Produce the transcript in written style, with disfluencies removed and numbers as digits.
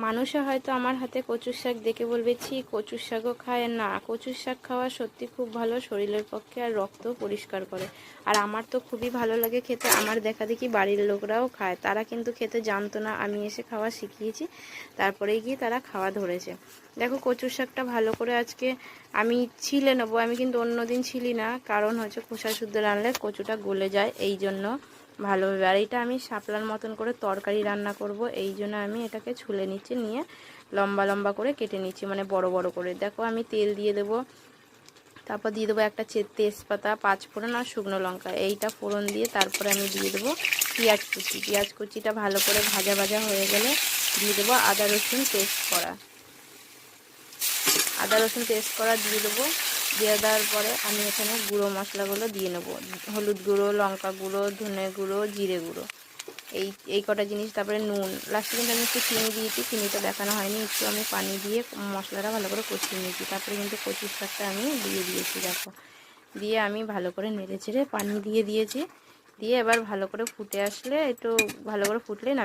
মানুষে হয়তো আমার হাতে কচুর শাক দেখে বলবে ছি কচুর শাকও খায় না, কচুর শাক খাওয়া সত্যি খুব ভালো শরীরের পক্ষে, আর রক্ত পরিষ্কার করে। আর আমার তো খুবই ভালো লাগে খেতে, আমার দেখা দেখি বাড়ির লোকরাও খায়, তারা কিন্তু খেতে জানতো না, আমি এসে খাওয়া শিখিয়েছি, তারপরেই গিয়ে তারা খাওয়া ধরেছে। দেখো কচুর শাকটা ভালো করে আজকে আমি ছিলে নেবো, আমি কিন্তু অন্য দিন ছিলি না, কারণ হচ্ছে খোসা শুদ্ধ রান্নালে কচুটা গলে যায়, এই জন্য ভালোভাবে। আর এইটা আমি শাপলার মতন করে তরকারি রান্না করব, এই জন্য আমি এটাকে ছুলে নিচ্ছি, নিয়ে লম্বা লম্বা করে কেটে নিচ্ছি, মানে বড় বড় করে। দেখো আমি তেল দিয়ে দেবো, তারপর দিয়ে দেবো একটা তেজপাতা, 5 ফোড়ন আর শুকনো লঙ্কা, এইটা ফোড়ন দিয়ে তারপরে আমি দিয়ে দেবো পেঁয়াজ কুচি। পেঁয়াজ কুচিটা ভালো করে ভাজা ভাজা হয়ে গেলে দিয়ে দেবো আদা রসুন পেস্ট করা, আদা রসুন পেস্ট করা দিয়ে দেবো। দিয়ে দেওয়ার পরে আমি এখানে গুঁড়ো মশলাগুলো দিয়ে নেবো, হলুদ গুঁড়ো, লঙ্কা গুঁড়ো, ধনে গুঁড়ো, জিরে গুঁড়ো, এই কটা জিনিস। তারপরে নুন, লাস্টে কিন্তু আমি একটু চিনি দিয়েছি, চিনিটা দেখানো হয়নি, একটু আমি পানি দিয়ে মশলাটা ভালো করে কষিয়ে নিয়েছি। তারপরে কিন্তু কচুর শাকটা আমি দিয়ে দিয়েছি, দেখো দিয়ে আমি ভালো করে নেড়ে চেড়ে পানি দিয়ে দিয়েছি, দিয়ে এবার ভালো করে ফুটে আসলে, একটু ভালো করে ফুটলে নামিয়ে